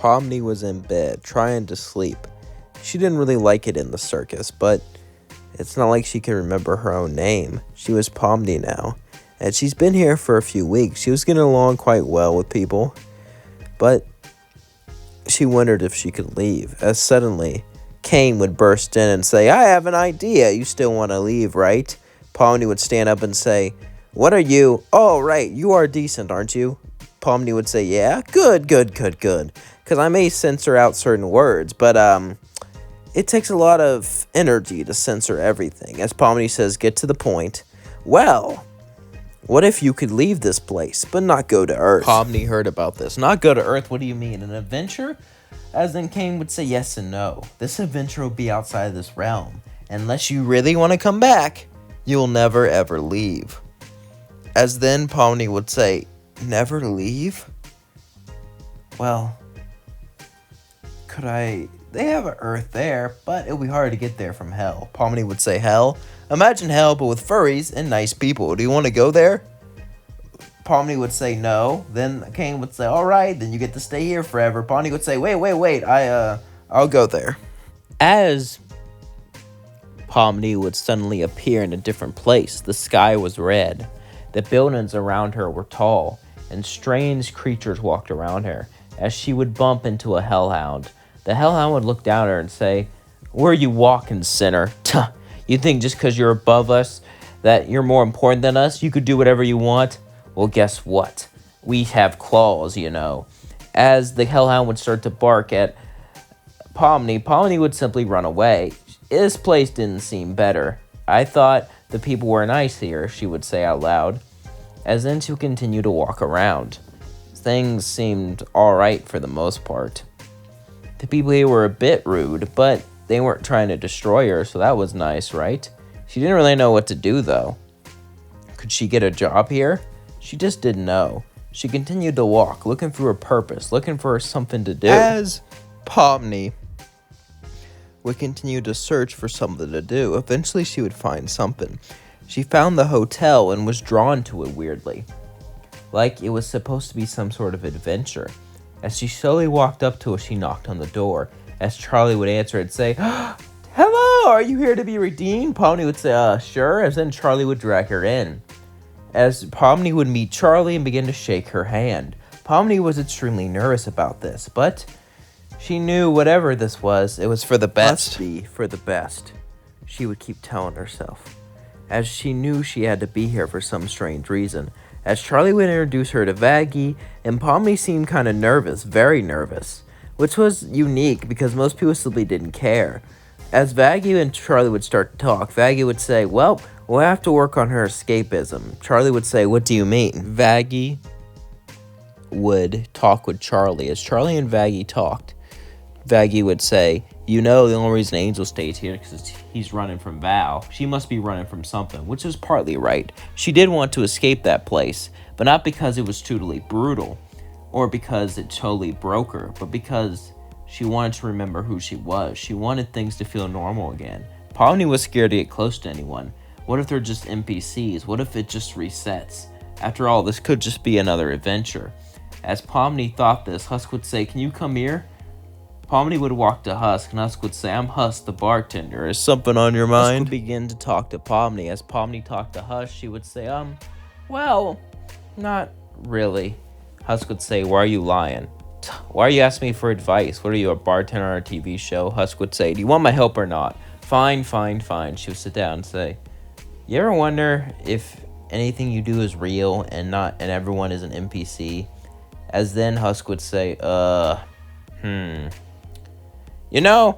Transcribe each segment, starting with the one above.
Pomni was in bed, trying to sleep. She didn't really like it in the circus, but it's not like she could remember her own name. She was Pomni now, and she's been here for a few weeks. She was getting along quite well with people, but she wondered if she could leave, as suddenly Kane would burst in and say, "I have an idea. You still want to leave, right?" Pomni would stand up and say, "What are you? Oh, right, you are decent, aren't you?" Pomni would say, "Yeah, good. Because I may censor out certain words, but it takes a lot of energy to censor everything." As Pomni says, "Get to the point." "Well, what if you could leave this place, but not go to Earth?" Pomni heard about this. "Not go to Earth? What do you mean, an adventure?" As then Kane would say yes and no. "This adventure will be outside of this realm. Unless you really want to come back, you'll never ever leave." As then Pomni would say, "Never leave? Well, could I? They have an Earth there, but it'll be hard to get there from Hell." Pomni would say, "Hell? Imagine Hell, but with furries and nice people. Do you want to go there?" Pomni would say no. Then Kane would say, "All right, then you get to stay here forever." Pomni would say, wait, I'll go there." As Pomni would suddenly appear in a different place, the sky was red. The buildings around her were tall, and strange creatures walked around her. As she would bump into a hellhound, the hellhound would look down at her and say, "Where you walking, sinner? Tuh, you think just because you're above us that you're more important than us? You could do whatever you want? Well, guess what? We have claws, you know." As the hellhound would start to bark at Pomni would simply run away. "This place didn't seem better. I thought the people were nice here," she would say out loud. As then she would continue to walk around. Things seemed alright for the most part. The people here were a bit rude, but they weren't trying to destroy her, so that was nice, right? She didn't really know what to do, though. Could she get a job here? She just didn't know. She continued to walk, looking for a purpose, looking for something to do. As Pomni would continue to search for something to do, eventually she would find something. She found the hotel and was drawn to it weirdly, like it was supposed to be some sort of adventure. As she slowly walked up to it, she knocked on the door. As Charlie would answer, it'd say, "Hello, are you here to be redeemed?" Pomni would say, "Sure," as then Charlie would drag her in. As Pomni would meet Charlie and begin to shake her hand. Pomni was extremely nervous about this, but she knew whatever this was, it was for the best. Must be for the best, she would keep telling herself, as she knew she had to be here for some strange reason. As Charlie would introduce her to Vaggie, and Pomni seemed kind of nervous, very nervous, which was unique because most people simply didn't care. As Vaggie and Charlie would start to talk, Vaggie would say, "Well, we'll have to work on her escapism." Charlie would say, "What do you mean?" Vaggie would talk with Charlie. As Charlie and Vaggie talked, Vaggie would say, "You know, the only reason Angel stays here is because he's running from Val. She must be running from something," which is partly right. She did want to escape that place, but not because it was totally brutal or because it totally broke her, but because she wanted to remember who she was. She wanted things to feel normal again. Pomni was scared to get close to anyone. What if they're just NPCs? What if it just resets? After all, this could just be another adventure. As Pomni thought this, Husk would say, "Can you come here?" Pomni would walk to Husk, and Husk would say, "I'm Husk, the bartender. Is something on your mind?" Husk would begin to talk to Pomni. As Pomni talked to Husk, she would say, well, not really." Husk would say, "Why are you lying? Why are you asking me for advice? What are you, a bartender on a TV show?" Husk would say, "Do you want my help or not?" Fine. She would sit down and say, "You ever wonder if anything you do is real and everyone is an NPC?" As then Husk would say, "You know,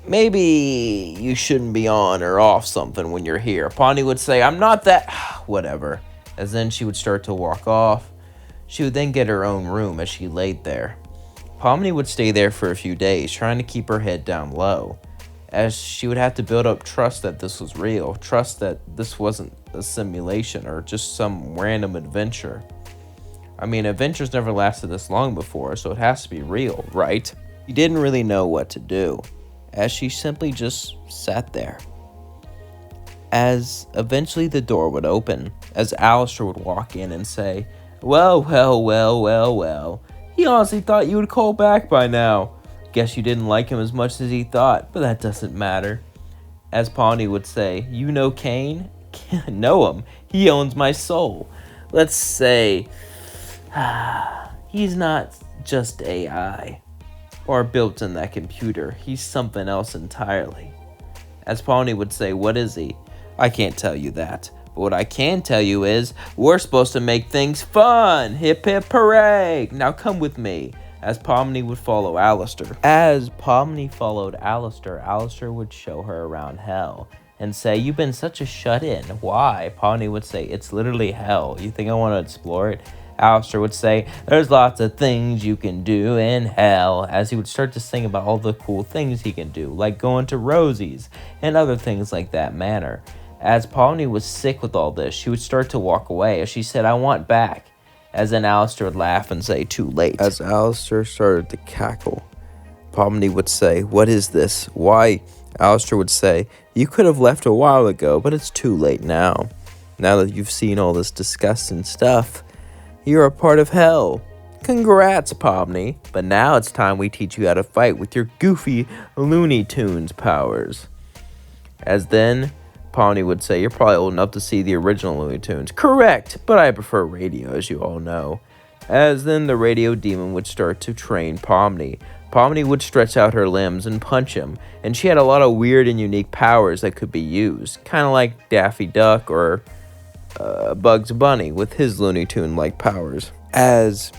maybe you shouldn't be on or off something when you're here." Pomni would say, "I'm not that," whatever. As then she would start to walk off. She would then get her own room as she laid there. Pomni would stay there for a few days, trying to keep her head down low, as she would have to build up trust that this was real, trust that this wasn't a simulation or just some random adventure. I mean, adventures never lasted this long before, so it has to be real, right? She didn't really know what to do, as she simply just sat there. As eventually the door would open, as Alastor would walk in and say, well. He honestly thought you would call back by now. Guess you didn't like him as much as he thought, but that doesn't matter. As Pomni would say, you know Kane? Know him. He owns my soul. Let's say, he's not just AI or built in that computer. He's something else entirely. As Pomni would say, what is he? I can't tell you that. But what I can tell you is, we're supposed to make things fun. Hip hip hooray. Now come with me. As Pomni would follow Alastor. As Pomni followed Alastor, Alastor would show her around hell and say, you've been such a shut-in. Why? Pomni would say, it's literally hell. You think I want to explore it? Alastor would say, there's lots of things you can do in hell, as he would start to sing about all the cool things he can do, like going to Rosie's and other things like that manner. As Pomni was sick with all this, she would start to walk away as she said, I want back. As then Alastor would laugh and say, too late. As Alastor started to cackle, Pomni would say, what is this? Why? Alastor would say, you could have left a while ago, but it's too late now. Now that you've seen all this disgusting stuff, you're a part of hell. Congrats, Pomni. But now it's time we teach you how to fight with your goofy Looney Tunes powers. As then Pomni would say, you're probably old enough to see the original Looney Tunes. Correct, but I prefer radio, as you all know. As then the radio demon would start to train Pomni. Pomni would stretch out her limbs and punch him, and she had a lot of weird and unique powers that could be used, kind of like Daffy Duck or Bugs Bunny with his Looney Tune-like powers. As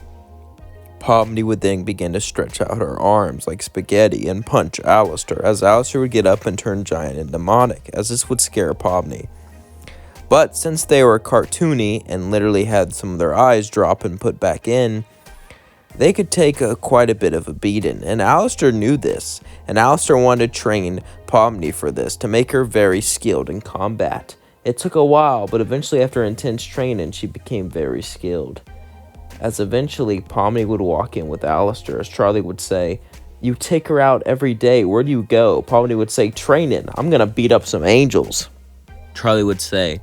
Pomni would then begin to stretch out her arms like spaghetti and punch Alastor, as Alastor would get up and turn giant and demonic, as this would scare Pomni. But since they were cartoony and literally had some of their eyes drop and put back in, they could take quite a bit of a beating, and Alastor knew this, and Alastor wanted to train Pomni for this, to make her very skilled in combat. It took a while, but eventually after intense training, she became very skilled. As eventually Pomni would walk in with Alastor, as Charlie would say, you take her out every day, where do you go? Pomni would say, training, I'm gonna beat up some angels. Charlie would say,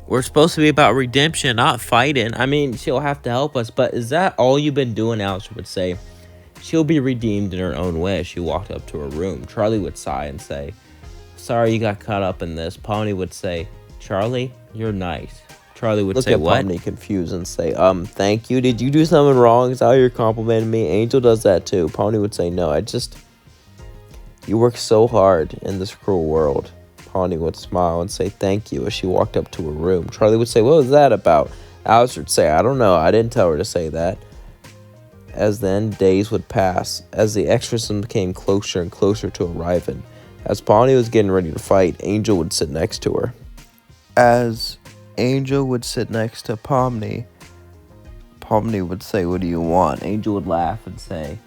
we're supposed to be about redemption, not fighting. I mean, she'll have to help us, but is that all you've been doing? Alastor would say, she'll be redeemed in her own way. As she walked up to her room, Charlie would sigh and say, sorry you got caught up in this. Pomni would say, Charlie, you're nice. Charlie would say, what? Pomni confused and say, thank you. Did you do something wrong? Is that how you're complimenting me? Angel does that too. Pomni would say, no, you work so hard in this cruel world. Pomni would smile and say, thank you, as she walked up to her room. Charlie would say, what was that about? Alastor would say, I don't know. I didn't tell her to say that. As then days would pass, as the exorcism came closer and closer to arriving. As Pomni was getting ready to fight, Angel would sit next to her. As Angel would sit next to Pomni, Pomni would say, what do you want? Angel would laugh and say,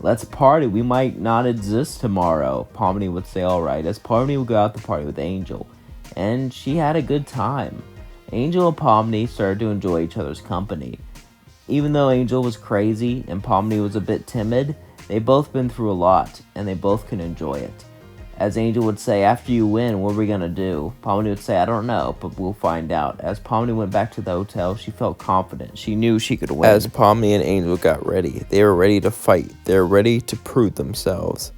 let's party. We might not exist tomorrow. Pomni would say, all right, as Pomni would go out to party with Angel. And she had a good time. Angel and Pomni started to enjoy each other's company. Even though Angel was crazy and Pomni was a bit timid, they both been through a lot, and they both could enjoy it. As Angel would say, after you win, what are we gonna do? Pomni would say, I don't know, but we'll find out. As Pomni went back to the hotel, she felt confident. She knew she could win. As Pomni and Angel got ready, they were ready to fight. They were ready to prove themselves.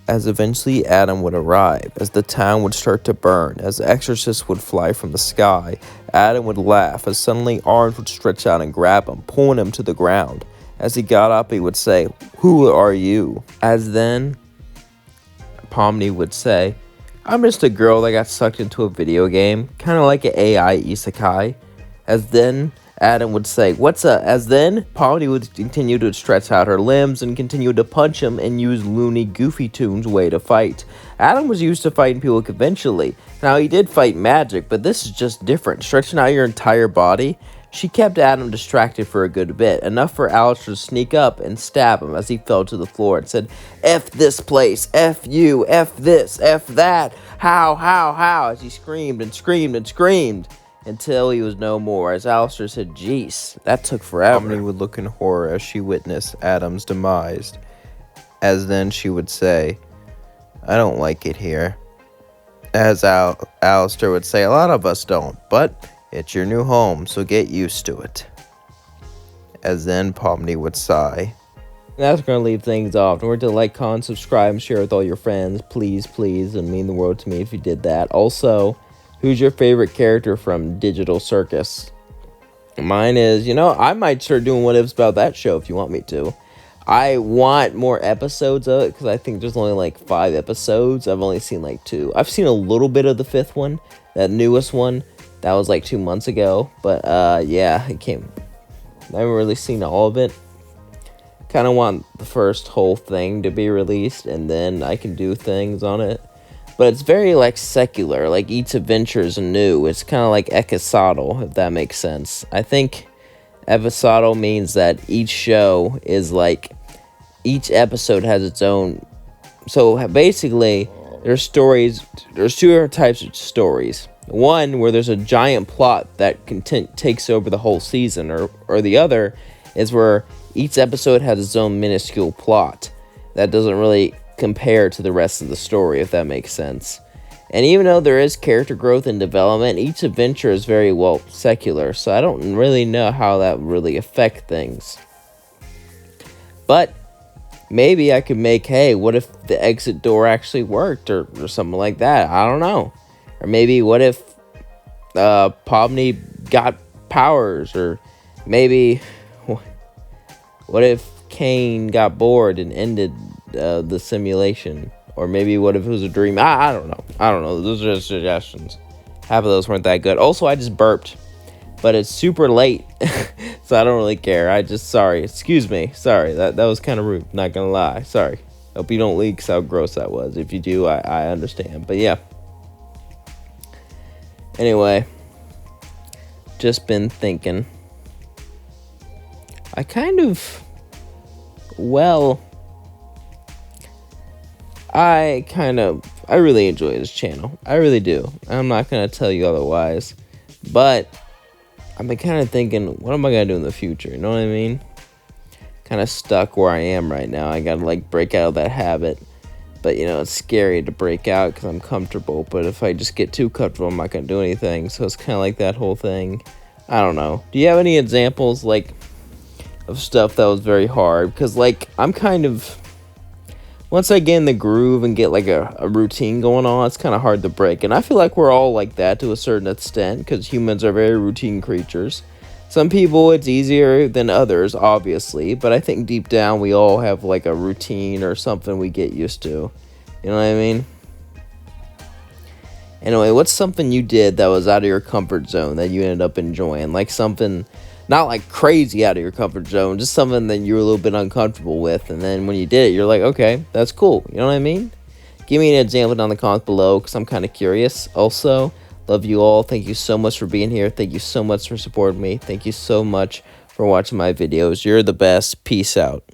As eventually Adam would arrive, as the town would start to burn, as the exorcist would fly from the sky, Adam would laugh, as suddenly arms would stretch out and grab him, pulling him to the ground. As he got up, he would say, who are you? As then Pomni would say, I'm just a girl that got sucked into a video game, kind of like an AI isekai. As then Adam would say, what's up? As then Pomni would continue to stretch out her limbs and continue to punch him and use Looney Goofy Tunes way to fight. Adam was used to fighting people conventionally. Now he did fight magic, but this is just different. Stretching out your entire body. She kept Adam distracted for a good bit, enough for Alastor to sneak up and stab him as he fell to the floor and said, F this place, F you, F this, F that, how, as he screamed and screamed and screamed until he was no more. As Alastor said, jeez, that took forever. Pomni would look in horror as she witnessed Adam's demise, as then she would say, I don't like it here. As Alastor would say, a lot of us don't, but it's your new home, so get used to it. as then Pomni would sigh. And that's going to leave things off. Don't forget to like, comment, subscribe, and share with all your friends. Please, please. It would mean the world to me if you did that. Also, who's your favorite character from Digital Circus? Mine is, I might start doing what ifs about that show if you want me to. I want more episodes of it because I think there's only like 5 episodes. I've only seen like 2. I've seen a little bit of the 5th one, that newest one. That was like 2 months ago. But yeah, I haven't really seen all of it. Kind of want the first whole thing to be released and then I can do things on it. But it's very like secular, like each adventure is new. It's kind of like episodal, if that makes sense. I think episodal means that each show is like, each episode has its own. So basically, there's stories, there's 2 different types of stories. One where there's a giant plot that takes over the whole season, or the other is where each episode has its own minuscule plot that doesn't really compare to the rest of the story, if that makes sense. And even though there is character growth and development, each adventure is very, secular, so I don't really know how that would really affect things. But maybe I could make, hey, what if the exit door actually worked, or something like that? I don't know. Or maybe what if Pomni got powers, or maybe what if Kane got bored and ended the simulation? Or maybe what if it was a dream? I don't know. Those are just suggestions. Half of those weren't that good. Also, I just burped. But it's super late. So I don't really care. Sorry. Excuse me. Sorry. That was kind of rude. Not gonna lie. Sorry. Hope you don't leak how gross that was. If you do, I understand. But yeah. Anyway. Just been thinking. I really enjoy this channel. I really do. I'm not going to tell you otherwise. But I've been kind of thinking, what am I going to do in the future? You know what I mean? Kind of stuck where I am right now. I got to break out of that habit. But, it's scary to break out because I'm comfortable. But if I just get too comfortable, I'm not going to do anything. So it's kind of like that whole thing. I don't know. Do you have any examples, of stuff that was very hard? Because, I'm kind of... Once I get in the groove and get, a routine going on, it's kind of hard to break. And I feel like we're all like that to a certain extent, because humans are very routine creatures. Some people, it's easier than others, obviously. But I think deep down, we all have, a routine or something we get used to. You know what I mean? Anyway, what's something you did that was out of your comfort zone that you ended up enjoying? Something... Not crazy out of your comfort zone, just something that you were a little bit uncomfortable with, and then when you did it, you're like, okay, that's cool. You know what I mean? Give me an example down in the comments below, because I'm kind of curious. Also, love you all. Thank you so much for being here. Thank you so much for supporting me. Thank you so much for watching my videos. You're the best. Peace out.